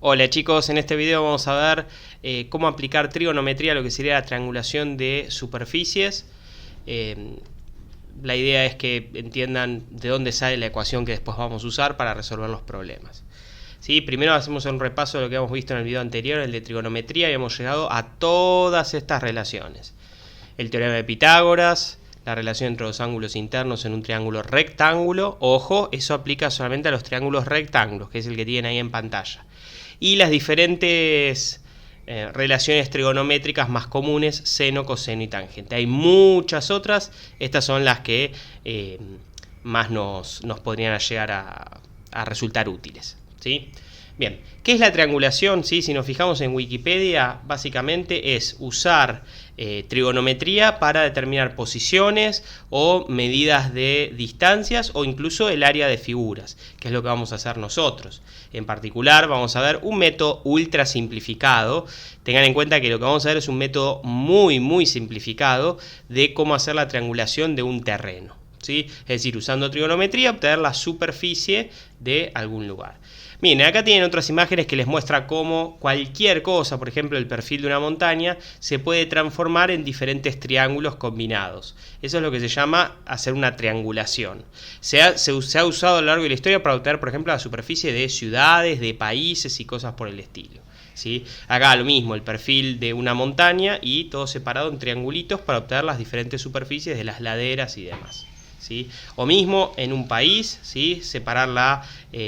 Hola chicos, en este video vamos a ver cómo aplicar trigonometría a lo que sería la triangulación de superficies. La idea es que entiendan de dónde sale la ecuación que después vamos a usar para resolver los problemas. ¿Sí? Primero hacemos un repaso de lo que hemos visto en el video anterior, el de trigonometría, y hemos llegado a todas estas relaciones. El teorema de Pitágoras, la relación entre los ángulos internos en un triángulo rectángulo. Ojo, eso aplica solamente a los triángulos rectángulos, que es el que tienen ahí en pantalla. Y las diferentes relaciones trigonométricas más comunes, seno, coseno y tangente. Hay muchas otras, estas son las que más nos podrían llegar a resultar útiles, ¿sí? Bien, ¿qué es la triangulación? ¿Sí? Si nos fijamos en Wikipedia, básicamente es usar trigonometría para determinar posiciones o medidas de distancias o incluso el área de figuras, que es lo que vamos a hacer nosotros. En particular vamos a ver un método ultra simplificado. Tengan en cuenta que lo que vamos a ver es un método muy simplificado de cómo hacer la triangulación de un terreno, ¿sí? Es decir, usando trigonometría obtener la superficie de algún lugar. Miren, acá tienen otras imágenes que les muestra cómo cualquier cosa, por ejemplo el perfil de una montaña, se puede transformar en diferentes triángulos combinados. Eso es lo que se llama hacer una triangulación. Se ha usado a lo largo de la historia para obtener, por ejemplo, la superficie de ciudades, de países y cosas por el estilo, ¿sí? Acá lo mismo, el perfil de una montaña y todo separado en triangulitos para obtener las diferentes superficies de las laderas y demás, ¿sí? O mismo en un país, ¿sí? Separar la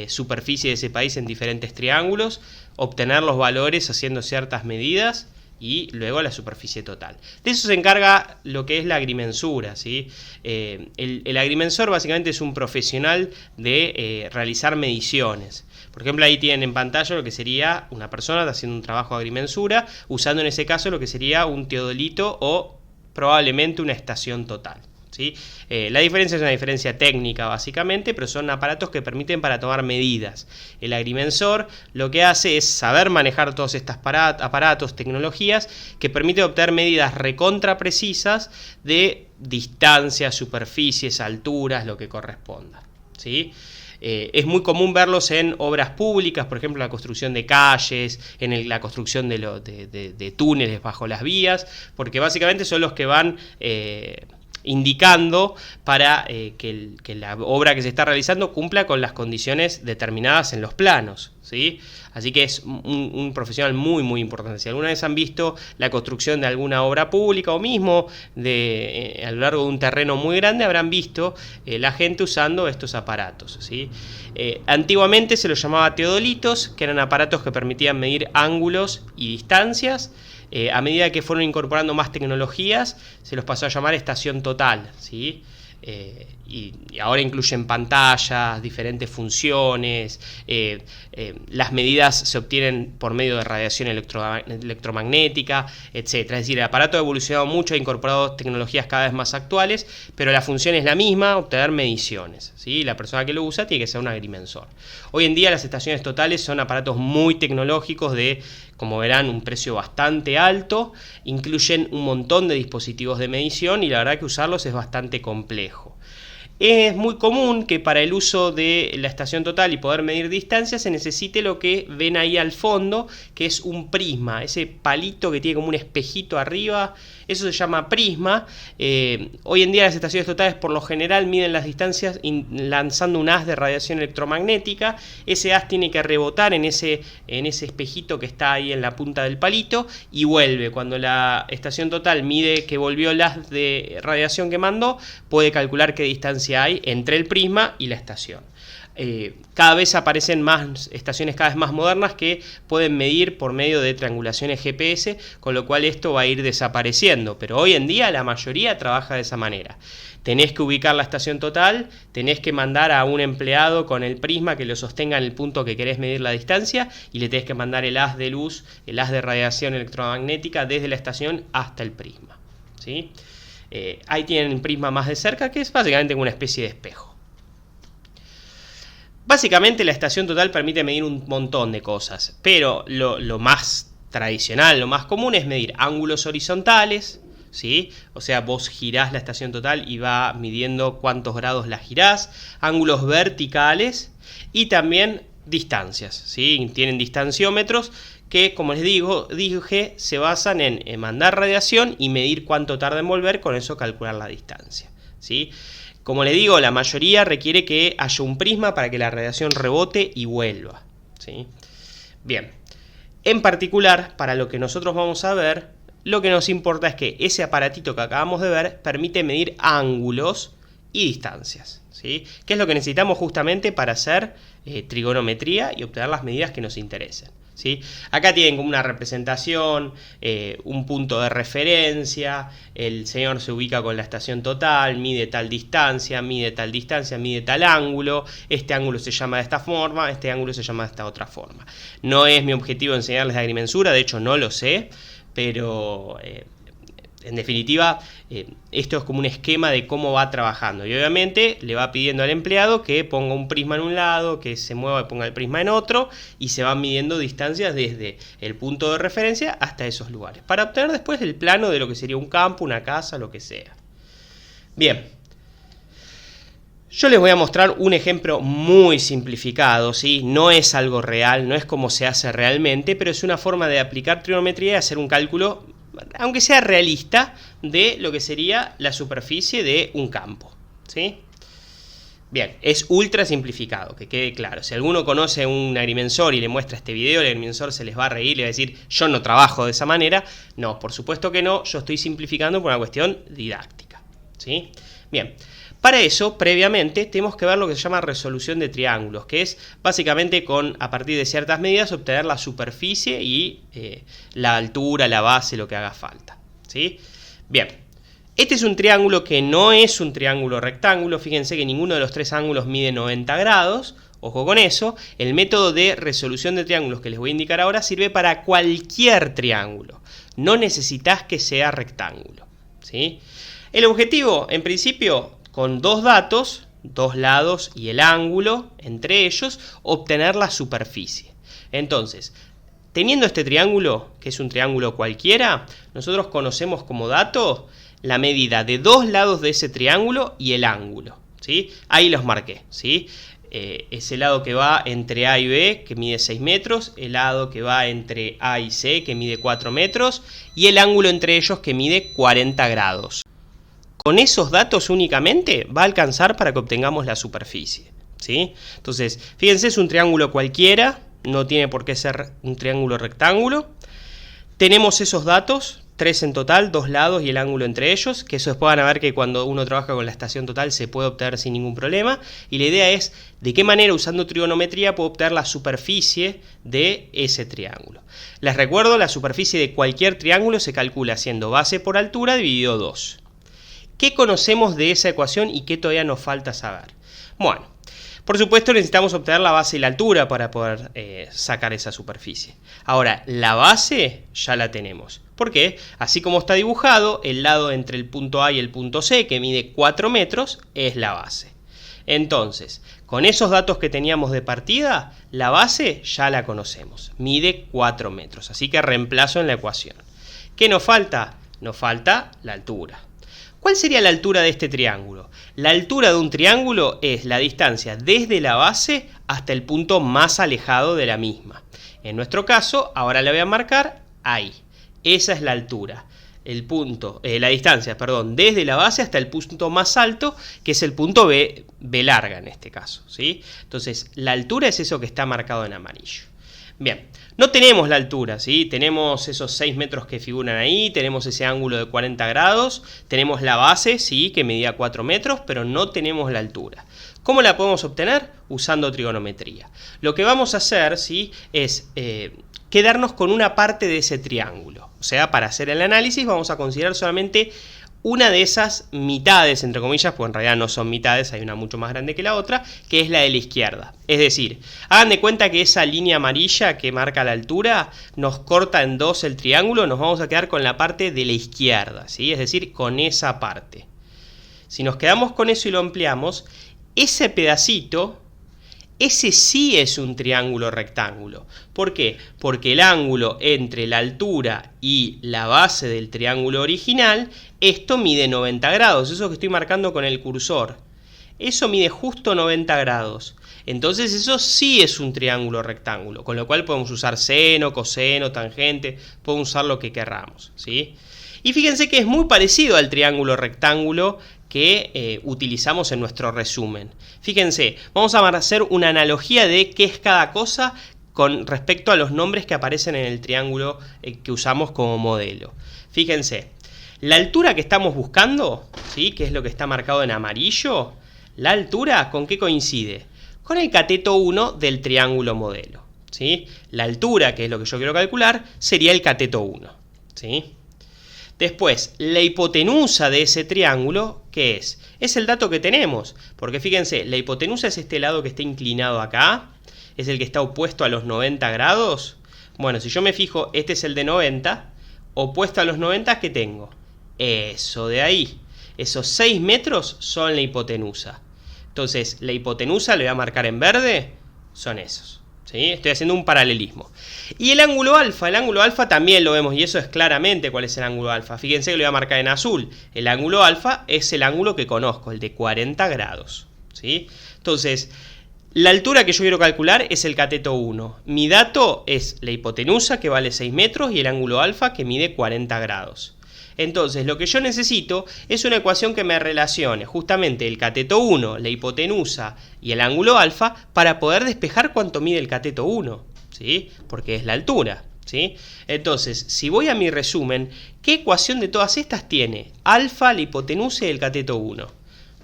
superficie de ese país en diferentes triángulos, obtener los valores haciendo ciertas medidas y luego la superficie total. De eso se encarga lo que es la agrimensura, ¿sí? El agrimensor básicamente es un profesional de realizar mediciones. Por ejemplo, ahí tienen en pantalla lo que sería una persona haciendo un trabajo de agrimensura, usando en ese caso lo que sería un teodolito o probablemente una estación total, ¿sí? La diferencia es una diferencia técnica básicamente, pero son aparatos que permiten para tomar medidas. El agrimensor lo que hace es saber manejar todos estos aparatos, tecnologías que permiten obtener medidas recontra precisas de distancias, superficies, alturas, lo que corresponda, ¿sí? Es muy común verlos en obras públicas, por ejemplo la construcción de calles, en la construcción de túneles bajo las vías, porque básicamente son los que van indicando para que la obra que se está realizando cumpla con las condiciones determinadas en los planos, ¿sí? Así que es un profesional muy importante. Si alguna vez han visto la construcción de alguna obra pública o mismo a lo largo de un terreno muy grande, habrán visto la gente usando estos aparatos, ¿sí? Antiguamente se los llamaba teodolitos, que eran aparatos que permitían medir ángulos y distancias. A medida que fueron incorporando más tecnologías, se los pasó a llamar estación total, ¿sí? Y ahora incluyen pantallas, diferentes funciones, las medidas se obtienen por medio de radiación electromagnética, etc. Es decir, el aparato ha evolucionado mucho, ha incorporado tecnologías cada vez más actuales, pero la función es la misma, obtener mediciones, ¿sí? La persona que lo usa tiene que ser un agrimensor. Hoy en día las estaciones totales son aparatos muy tecnológicos de, como verán, un precio bastante alto, incluyen un montón de dispositivos de medición y la verdad que usarlos es bastante complejo. Es muy común que para el uso de la estación total y poder medir distancias se necesite lo que ven ahí al fondo, que es un prisma, ese palito que tiene como un espejito arriba, eso se llama prisma. Hoy en día las estaciones totales por lo general miden las distancias lanzando un haz de radiación electromagnética. Ese haz tiene que rebotar en ese espejito que está ahí en la punta del palito y vuelve. Cuando la estación total mide que volvió el haz de radiación que mandó, puede calcular qué distancia hay entre el prisma y la estación. Cada vez aparecen más estaciones cada vez más modernas que pueden medir por medio de triangulaciones GPS, con lo cual esto va a ir desapareciendo, pero hoy en día la mayoría trabaja de esa manera. Tenés que ubicar la estación total, tenés que mandar a un empleado con el prisma que lo sostenga en el punto que querés medir la distancia y le tenés que mandar el haz de luz, el haz de radiación electromagnética desde la estación hasta el prisma, ¿sí? Ahí tienen el prisma más de cerca, que es básicamente una especie de espejo. Básicamente la estación total permite medir un montón de cosas, pero lo más tradicional, lo más común es medir ángulos horizontales, ¿sí? O sea, vos girás la estación total y va midiendo cuántos grados la girás, ángulos verticales y también distancias, ¿sí? Tienen distanciómetros que, como les dije, se basan en mandar radiación y medir cuánto tarda en volver, con eso calcular la distancia, ¿sí? Como les digo, la mayoría requiere que haya un prisma para que la radiación rebote y vuelva, ¿sí? Bien, en particular, para lo que nosotros vamos a ver, lo que nos importa es que ese aparatito que acabamos de ver permite medir ángulos y distancias, ¿sí? Que es lo que necesitamos justamente para hacer trigonometría y obtener las medidas que nos interesen, ¿sí? Acá tienen como una representación, un punto de referencia, el señor se ubica con la estación total, mide tal distancia, mide tal ángulo, este ángulo se llama de esta forma, este ángulo se llama de esta otra forma. No es mi objetivo enseñarles la agrimensura, de hecho no lo sé, pero en definitiva esto es como un esquema de cómo va trabajando y obviamente le va pidiendo al empleado que ponga un prisma en un lado, que se mueva y ponga el prisma en otro, y se van midiendo distancias desde el punto de referencia hasta esos lugares para obtener después el plano de lo que sería un campo, una casa, lo que sea. Bien, yo les voy a mostrar un ejemplo muy simplificado, ¿sí? No es algo real, no es como se hace realmente, pero es una forma de aplicar trigonometría y hacer un cálculo, aunque sea realista, de lo que sería la superficie de un campo, ¿sí? Bien, es ultra simplificado, que quede claro. Si alguno conoce un agrimensor y le muestra este video, el agrimensor se les va a reír y le va a decir, yo no trabajo de esa manera. No, por supuesto que no, yo estoy simplificando por una cuestión didáctica, ¿sí? Bien. Para eso, previamente, tenemos que ver lo que se llama resolución de triángulos, que es básicamente a partir de ciertas medidas, obtener la superficie y la altura, la base, lo que haga falta, ¿sí? Bien, este es un triángulo que no es un triángulo rectángulo. Fíjense que ninguno de los tres ángulos mide 90 grados. Ojo con eso. El método de resolución de triángulos que les voy a indicar ahora sirve para cualquier triángulo. No necesitas que sea rectángulo, ¿sí? El objetivo, en principio, con dos datos, dos lados y el ángulo entre ellos, obtener la superficie. Entonces, teniendo este triángulo, que es un triángulo cualquiera, nosotros conocemos como dato la medida de dos lados de ese triángulo y el ángulo, ¿sí? Ahí los marqué, ¿sí? Ese lado que va entre A y B, que mide 6 metros, el lado que va entre A y C, que mide 4 metros, y el ángulo entre ellos, que mide 40 grados. Con esos datos únicamente va a alcanzar para que obtengamos la superficie, ¿sí? Entonces, fíjense, es un triángulo cualquiera, no tiene por qué ser un triángulo rectángulo. Tenemos esos datos, 3 en total, dos lados y el ángulo entre ellos, que eso después van a ver que cuando uno trabaja con la estación total se puede obtener sin ningún problema. Y la idea es de qué manera, usando trigonometría, puedo obtener la superficie de ese triángulo. Les recuerdo, la superficie de cualquier triángulo se calcula haciendo base por altura dividido 2. ¿Qué conocemos de esa ecuación y qué todavía nos falta saber? Bueno, por supuesto necesitamos obtener la base y la altura para poder sacar esa superficie. Ahora, la base ya la tenemos. ¿Por qué? Así como está dibujado, el lado entre el punto A y el punto C, que mide 4 metros, es la base. Entonces, con esos datos que teníamos de partida, la base ya la conocemos. Mide 4 metros, así que reemplazo en la ecuación. ¿Qué nos falta? Nos falta la altura. ¿Cuál sería la altura de este triángulo? La altura de un triángulo es la distancia desde la base hasta el punto más alejado de la misma. En nuestro caso, ahora la voy a marcar ahí. Esa es la altura. La distancia, desde la base hasta el punto más alto, que es el punto B larga en este caso, ¿sí? Entonces, la altura es eso que está marcado en amarillo. Bien, no tenemos la altura, ¿sí? Tenemos esos 6 metros que figuran ahí, tenemos ese ángulo de 40 grados, tenemos la base, sí, que medía 4 metros, pero no tenemos la altura. ¿Cómo la podemos obtener? Usando trigonometría. Lo que vamos a hacer, ¿sí?, es quedarnos con una parte de ese triángulo. O sea, para hacer el análisis vamos a considerar solamente una de esas mitades, entre comillas, pues en realidad no son mitades, hay una mucho más grande que la otra, que es la de la izquierda. Es decir, hagan de cuenta que esa línea amarilla que marca la altura nos corta en dos el triángulo, nos vamos a quedar con la parte de la izquierda, ¿sí? Es decir, con esa parte. Si nos quedamos con eso y lo ampliamos, ese pedacito, ese sí es un triángulo rectángulo. ¿Por qué? Porque el ángulo entre la altura y la base del triángulo original, esto mide 90 grados, eso que estoy marcando con el cursor. Eso mide justo 90 grados. entonces eso sí es un triángulo rectángulo, con lo cual podemos usar seno, coseno, tangente, podemos usar lo que querramos, ¿sí? Y fíjense que es muy parecido al triángulo rectángulo que utilizamos en nuestro resumen. Fíjense, vamos a hacer una analogía de qué es cada cosa con respecto a los nombres que aparecen en el triángulo que usamos como modelo. Fíjense, la altura que estamos buscando, ¿sí?, que es lo que está marcado en amarillo, la altura, ¿con qué coincide? Con el cateto 1 del triángulo modelo, ¿sí? La altura, que es lo que yo quiero calcular, sería el cateto 1, ¿sí? Después, la hipotenusa de ese triángulo, ¿qué es? Es el dato que tenemos, porque fíjense, la hipotenusa es este lado que está inclinado acá, es el que está opuesto a los 90 grados. Bueno, si yo me fijo, este es el de 90, opuesto a los 90, ¿qué tengo? Eso de ahí. Esos 6 metros son la hipotenusa. Entonces, la hipotenusa, le voy a marcar en verde, son esos. ¿Sí? Estoy haciendo un paralelismo. Y el ángulo alfa también lo vemos, y eso es claramente cuál es el ángulo alfa. Fíjense que lo voy a marcar en azul. El ángulo alfa es el ángulo que conozco, el de 40 grados. ¿Sí? Entonces, la altura que yo quiero calcular es el cateto 1. Mi dato es la hipotenusa, que vale 6 metros, y el ángulo alfa, que mide 40 grados. Entonces, lo que yo necesito es una ecuación que me relacione justamente el cateto 1, la hipotenusa y el ángulo alfa para poder despejar cuánto mide el cateto 1, ¿sí? Porque es la altura, ¿sí? Entonces, si voy a mi resumen, ¿qué ecuación de todas estas tiene alfa, la hipotenusa y el cateto 1?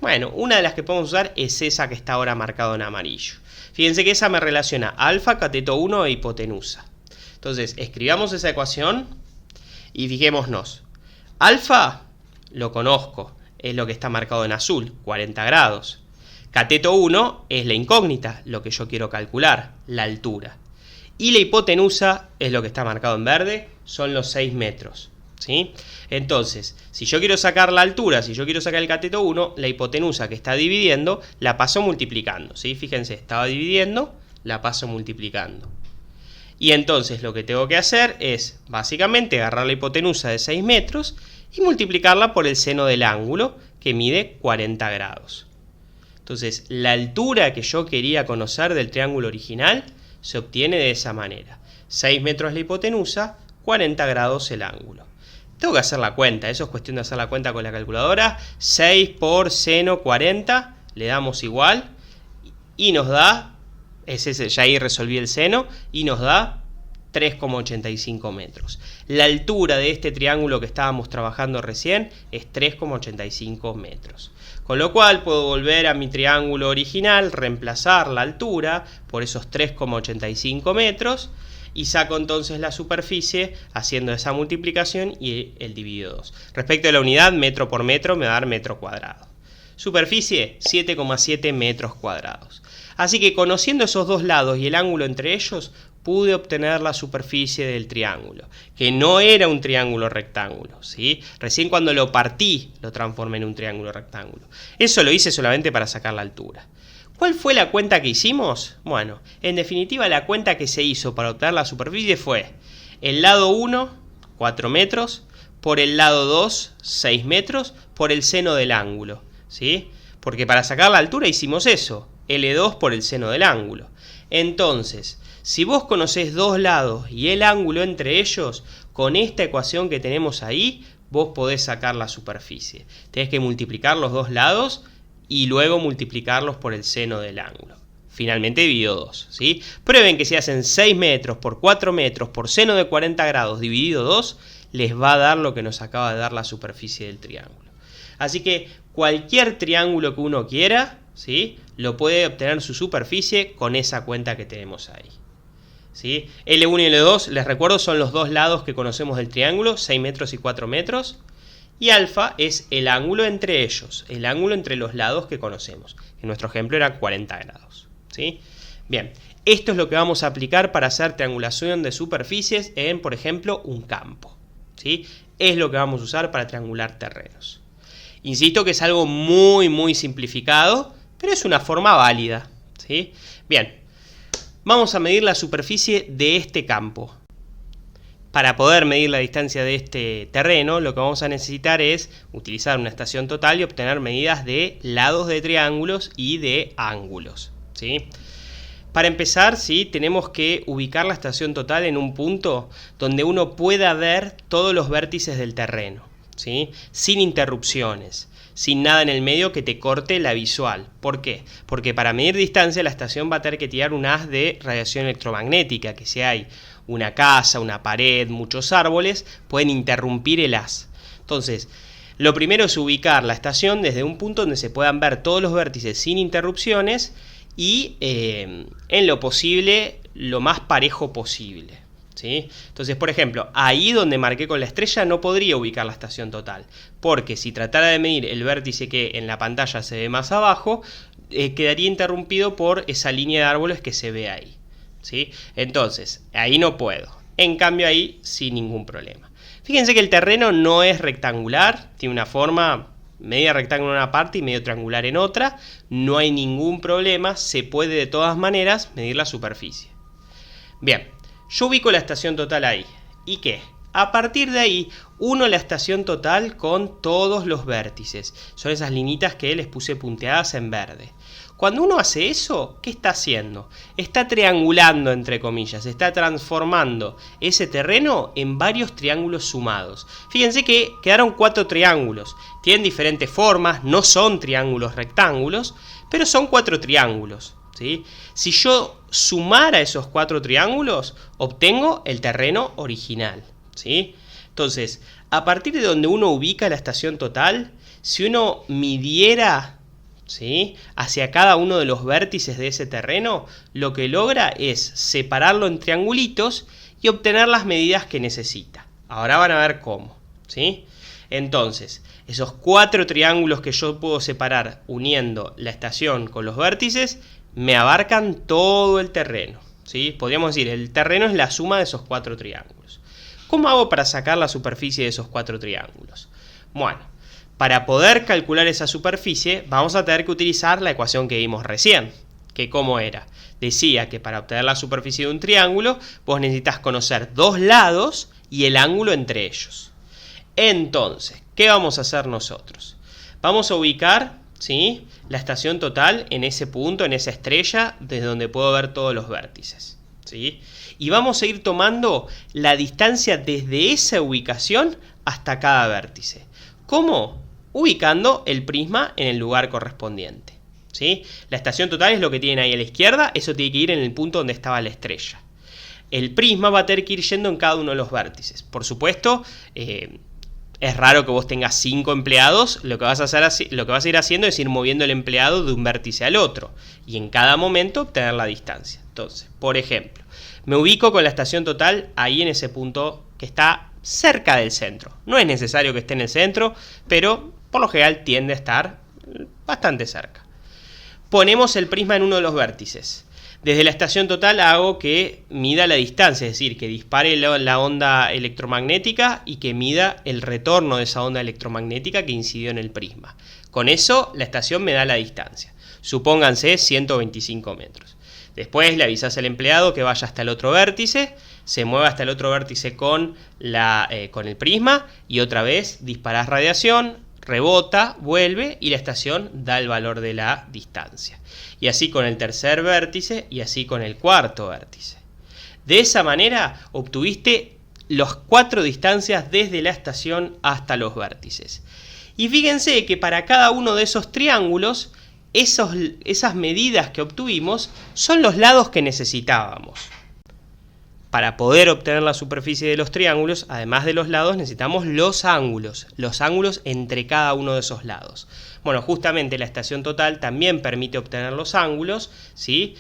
Bueno, una de las que podemos usar es esa que está ahora marcado en amarillo. Fíjense que esa me relaciona alfa, cateto 1 e hipotenusa. Entonces, escribamos esa ecuación y fijémonos. Alfa, lo conozco, es lo que está marcado en azul, 40 grados. Cateto 1 es la incógnita, lo que yo quiero calcular, la altura. Y la hipotenusa es lo que está marcado en verde, son los 6 metros. ¿Sí? Entonces, si yo quiero sacar la altura, si yo quiero sacar el cateto 1, la hipotenusa que está dividiendo, la paso multiplicando. ¿Sí? Fíjense, estaba dividiendo, la paso multiplicando. Y entonces lo que tengo que hacer es, básicamente, agarrar la hipotenusa de 6 metros y multiplicarla por el seno del ángulo, que mide 40 grados. Entonces, la altura que yo quería conocer del triángulo original se obtiene de esa manera. 6 metros la hipotenusa, 40 grados el ángulo. Tengo que hacer la cuenta, eso es cuestión de hacer la cuenta con la calculadora. 6 por seno 40, le damos igual y nos da... ya ahí resolví el seno y nos da 3,85 metros. La altura de este triángulo que estábamos trabajando recién es 3,85 metros. Con lo cual puedo volver a mi triángulo original, reemplazar la altura por esos 3,85 metros y saco entonces la superficie haciendo esa multiplicación y el dividido 2. Respecto a la unidad, metro por metro me va a dar metro cuadrado. Superficie, 7,7 metros cuadrados. Así que conociendo esos dos lados y el ángulo entre ellos, pude obtener la superficie del triángulo, que no era un triángulo rectángulo, ¿sí? Recién cuando lo partí, lo transformé en un triángulo rectángulo. Eso lo hice solamente para sacar la altura. ¿Cuál fue la cuenta que hicimos? Bueno, en definitiva la cuenta que se hizo para obtener la superficie fue el lado 1, 4 metros, por el lado 2, 6 metros, por el seno del ángulo, ¿sí? Porque para sacar la altura hicimos eso, L2 por el seno del ángulo. Entonces, si vos conocés dos lados y el ángulo entre ellos, con esta ecuación que tenemos ahí, vos podés sacar la superficie. Tenés que multiplicar los dos lados y luego multiplicarlos por el seno del ángulo. Finalmente dividido 2, ¿sí? Prueben que si hacen 6 metros por 4 metros por seno de 40 grados dividido 2, les va a dar lo que nos acaba de dar la superficie del triángulo. Así que cualquier triángulo que uno quiera, ¿sí?, lo puede obtener su superficie con esa cuenta que tenemos ahí, ¿sí? L1 y L2, les recuerdo, son los dos lados que conocemos del triángulo, 6 metros y 4 metros. Y alfa es el ángulo entre ellos, el ángulo entre los lados que conocemos. En nuestro ejemplo era 40 grados, ¿sí? Bien, esto es lo que vamos a aplicar para hacer triangulación de superficies en, por ejemplo, un campo, ¿sí? Es lo que vamos a usar para triangular terrenos. Insisto que es algo muy simplificado, pero es una forma válida, ¿sí? Bien, vamos a medir la superficie de este campo. Para poder medir la distancia de este terreno, lo que vamos a necesitar es utilizar una estación total y obtener medidas de lados de triángulos y de ángulos, ¿sí? Para empezar, ¿sí? Tenemos que ubicar la estación total en un punto donde uno pueda ver todos los vértices del terreno, ¿sí? Sin interrupciones, sin nada en el medio que te corte la visual. ¿Por qué? Porque para medir distancia la estación va a tener que tirar un haz de radiación electromagnética, que si hay una casa, una pared, muchos árboles, pueden interrumpir el haz. Entonces, lo primero es ubicar la estación desde un punto donde se puedan ver todos los vértices sin interrupciones y en lo posible, lo más parejo posible, ¿sí? Entonces, por ejemplo, ahí donde marqué con la estrella no podría ubicar la estación total, porque si tratara de medir el vértice que en la pantalla se ve más abajo, quedaría interrumpido por esa línea de árboles que se ve ahí, ¿sí? Entonces, ahí no puedo. En cambio, ahí sin ningún problema. Fíjense que el terreno no es rectangular, tiene una forma media rectangular en una parte y medio triangular en otra. No hay ningún problema, se puede de todas maneras medir la superficie. Bien, yo ubico la estación total ahí. ¿Y qué? A partir de ahí, uno la estación total con todos los vértices. Son esas linitas que les puse punteadas en verde. Cuando uno hace eso, ¿qué está haciendo? Está triangulando, entre comillas, está transformando ese terreno en varios triángulos sumados. Fíjense que quedaron 4 triángulos, tienen diferentes formas, no son triángulos rectángulos, pero son 4 triángulos, ¿sí? Si yo sumara esos 4 triángulos, obtengo el terreno original, ¿sí? Entonces, a partir de donde uno ubica la estación total, si uno midiera, ¿sí?, hacia cada uno de los vértices de ese terreno, lo que logra es separarlo en triangulitos y obtener las medidas que necesita. Ahora van a ver cómo, ¿sí? Entonces, esos 4 triángulos que yo puedo separar uniendo la estación con los vértices, me abarcan todo el terreno, ¿sí? Podríamos decir, el terreno es la suma de esos 4 triángulos. ¿Cómo hago para sacar la superficie de esos 4 triángulos? Bueno, para poder calcular esa superficie vamos a tener que utilizar la ecuación que vimos recién, que ¿cómo era? Decía que para obtener la superficie de un triángulo vos necesitas conocer 2 lados y el ángulo entre ellos. Entonces, ¿qué vamos a hacer nosotros? Vamos a ubicar, ¿sí?, la estación total en ese punto, en esa estrella, desde donde puedo ver todos los vértices, ¿sí? Y vamos a ir tomando la distancia desde esa ubicación hasta cada vértice. ¿Cómo? Ubicando el prisma en el lugar correspondiente, ¿sí? La estación total es lo que tienen ahí a la izquierda, eso tiene que ir en el punto donde estaba la estrella. El prisma va a tener que ir yendo en cada uno de los vértices. Por supuesto, es raro que vos tengas 5 empleados, lo que vas a ir haciendo es ir moviendo el empleado de un vértice al otro y en cada momento obtener la distancia. Entonces, por ejemplo, me ubico con la estación total ahí en ese punto que está cerca del centro. No es necesario que esté en el centro, pero por lo general tiende a estar bastante cerca. Ponemos el prisma en uno de los vértices. Desde la estación total hago que mida la distancia, es decir, que dispare la onda electromagnética y que mida el retorno de esa onda electromagnética que incidió en el prisma. Con eso la estación me da la distancia. Supónganse 125 metros. Después le avisas al empleado que vaya hasta el otro vértice, se mueve hasta el otro vértice con el prisma y otra vez disparás radiación, rebota, vuelve y la estación da el valor de la distancia. Y así con el tercer vértice y así con el cuarto vértice. De esa manera obtuviste las 4 distancias desde la estación hasta los vértices. Y fíjense que para cada uno de esos triángulos, esas medidas que obtuvimos son los lados que necesitábamos. Para poder obtener la superficie de los triángulos, además de los lados, necesitamos los ángulos entre cada uno de esos lados. Bueno, justamente la estación total también permite obtener los ángulos, ¿sí?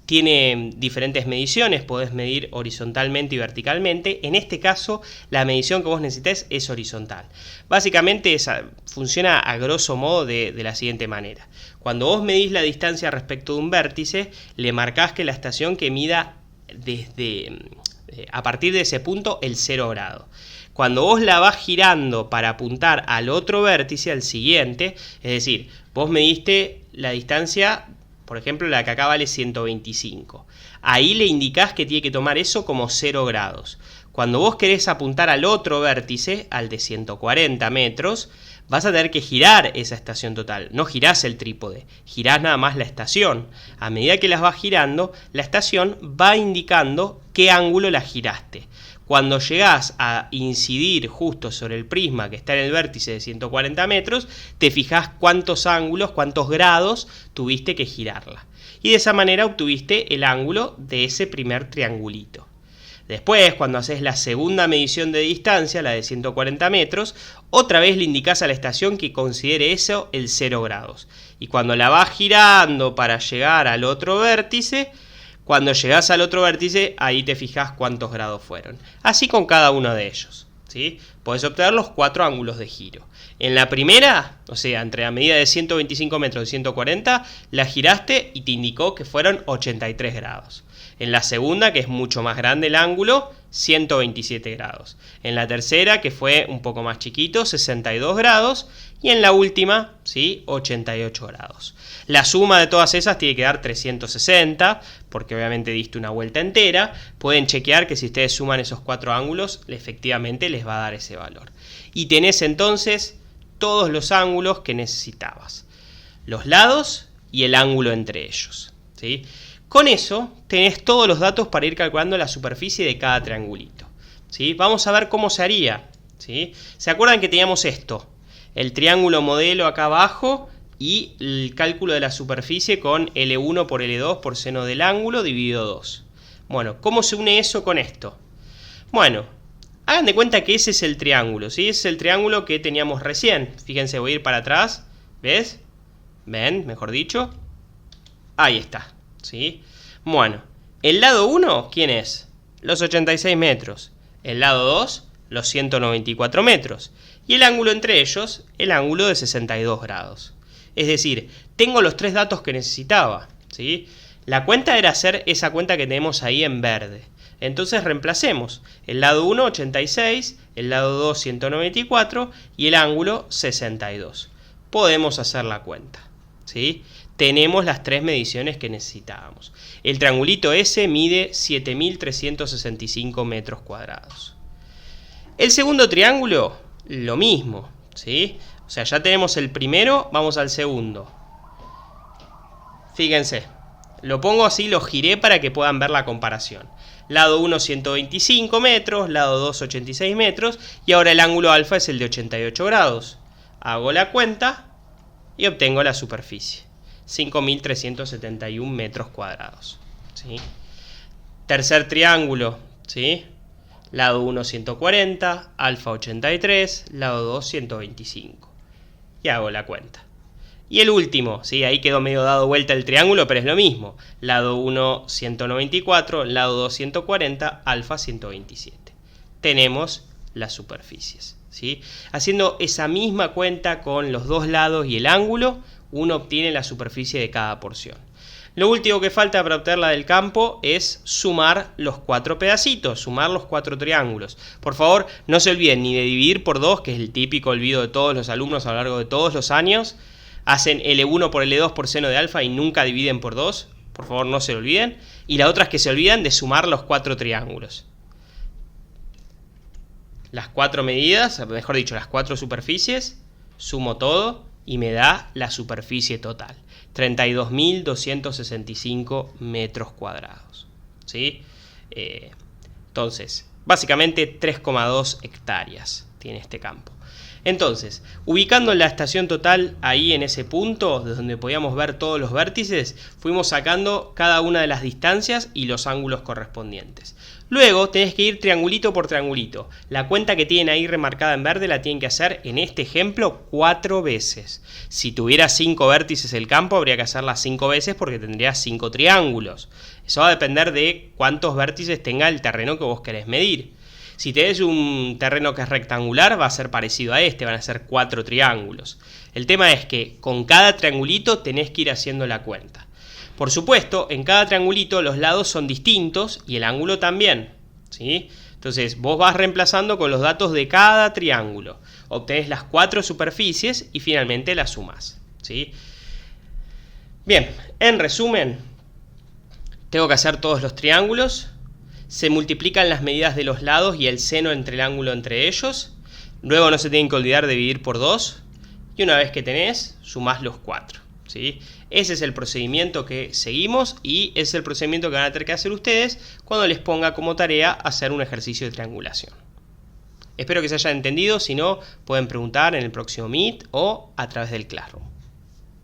Tiene diferentes mediciones, podés medir horizontalmente y verticalmente. En este caso, la medición que vos necesités es horizontal. Básicamente funciona a grosso modo de la siguiente manera. Cuando vos medís la distancia respecto de un vértice, le marcás que la estación que mida a partir de ese punto el 0 grado. Cuando vos la vas girando para apuntar al otro vértice, al siguiente, es decir, vos mediste la distancia, por ejemplo, la que acá vale 125. Ahí le indicás que tiene que tomar eso como 0 grados. Cuando vos querés apuntar al otro vértice, al de 140 metros, vas a tener que girar esa estación total. No girás el trípode, girás nada más la estación. A medida que las vas girando, la estación va indicando qué ángulo la giraste. Cuando llegás a incidir justo sobre el prisma que está en el vértice de 140 metros, te fijás cuántos ángulos, cuántos grados tuviste que girarla. Y de esa manera obtuviste el ángulo de ese primer triangulito. Después, cuando haces la segunda medición de distancia, la de 140 metros, otra vez le indicás a la estación que considere eso el 0 grados. Y cuando la vas girando para llegar al otro vértice, cuando llegás al otro vértice, ahí te fijás cuántos grados fueron. Así con cada uno de ellos, ¿sí? Podés obtener los 4 ángulos de giro. En la primera, o sea, entre la medida de 125 metros y 140, la giraste y te indicó que fueron 83 grados. En la segunda, que es mucho más grande el ángulo, 127 grados. En la tercera, que fue un poco más chiquito, 62 grados. Y en la última, ¿sí? 88 grados. La suma de todas esas tiene que dar 360, porque obviamente diste una vuelta entera. Pueden chequear que si ustedes suman esos 4 ángulos, efectivamente les va a dar ese valor. Y tenés entonces todos los ángulos que necesitabas. Los lados y el ángulo entre ellos, ¿sí? Con eso tenés todos los datos para ir calculando la superficie de cada triangulito, ¿sí? Vamos a ver cómo se haría, ¿sí? ¿Se acuerdan que teníamos esto? El triángulo modelo acá abajo y el cálculo de la superficie con L1 por L2 por seno del ángulo dividido 2. Bueno, ¿cómo se une eso con esto? Bueno, hagan de cuenta que ese es el triángulo, ¿sí? Ese es el triángulo que teníamos recién. Fíjense, voy a ir para atrás. ¿Ves? ¿Ven? Mejor dicho. Ahí está, ¿sí? Bueno, el lado 1, ¿quién es? Los 86 metros. El lado 2, los 194 metros. Y el ángulo entre ellos, el ángulo de 62 grados. Es decir, tengo los 3 datos que necesitaba, ¿sí? La cuenta era hacer esa cuenta que tenemos ahí en verde. Entonces reemplacemos. El lado 1, 86, el lado 2, 194 y el ángulo 62. Podemos hacer la cuenta, ¿sí? Tenemos las 3 mediciones que necesitábamos. El triangulito S mide 7.365 metros cuadrados. El segundo triángulo, lo mismo, ¿sí? O sea, ya tenemos el primero, vamos al segundo. Fíjense, lo pongo así, lo giré para que puedan ver la comparación. Lado 1, 125 metros, lado 2, 86 metros, y ahora el ángulo alfa es el de 88 grados. Hago la cuenta y obtengo la superficie. 5.371 metros cuadrados, ¿sí? Tercer triángulo, ¿sí? Lado 1, 140, alfa 83, lado 2, 125. Y hago la cuenta. Y el último, ¿sí? Ahí quedó medio dado vuelta el triángulo, pero es lo mismo. Lado 1, 194, lado 2, 140, alfa 127. Tenemos las superficies, ¿sí? Haciendo esa misma cuenta con los dos lados y el ángulo, uno obtiene la superficie de cada porción. Lo último que falta para obtener la del campo es sumar los 4 pedacitos, sumar los 4 triángulos. Por favor, no se olviden ni de dividir por 2, que es el típico olvido de todos los alumnos a lo largo de todos los años. Hacen L1 por L2 por seno de alfa y nunca dividen por 2. Por favor, no se lo olviden. Y la otra es que se olvidan de sumar los 4 triángulos. Las 4 medidas, mejor dicho, las 4 superficies, sumo todo y me da la superficie total. 32.265 metros cuadrados, ¿sí? Entonces, básicamente 3,2 hectáreas tiene este campo. Entonces, ubicando la estación total ahí en ese punto, desde donde podíamos ver todos los vértices, fuimos sacando cada una de las distancias y los ángulos correspondientes. Luego tenés que ir triangulito por triangulito. La cuenta que tienen ahí remarcada en verde la tienen que hacer en este ejemplo 4 veces. Si tuviera 5 vértices el campo, habría que hacerla 5 veces porque tendría 5 triángulos. Eso va a depender de cuántos vértices tenga el terreno que vos querés medir. Si tenés un terreno que es rectangular, va a ser parecido a este, van a ser 4 triángulos. El tema es que con cada triangulito tenés que ir haciendo la cuenta. Por supuesto, en cada triangulito los lados son distintos y el ángulo también, ¿sí? Entonces vos vas reemplazando con los datos de cada triángulo. Obtenés las 4 superficies y finalmente las sumás, ¿sí? Bien, en resumen, tengo que hacer todos los triángulos. Se multiplican las medidas de los lados y el seno entre el ángulo entre ellos. Luego no se tienen que olvidar de dividir por 2. y una vez que tenés, sumás los 4. ¿Sí? Ese es el procedimiento que seguimos y es el procedimiento que van a tener que hacer ustedes cuando les ponga como tarea hacer un ejercicio de triangulación. Espero que se haya entendido, si no pueden preguntar en el próximo Meet o a través del Classroom.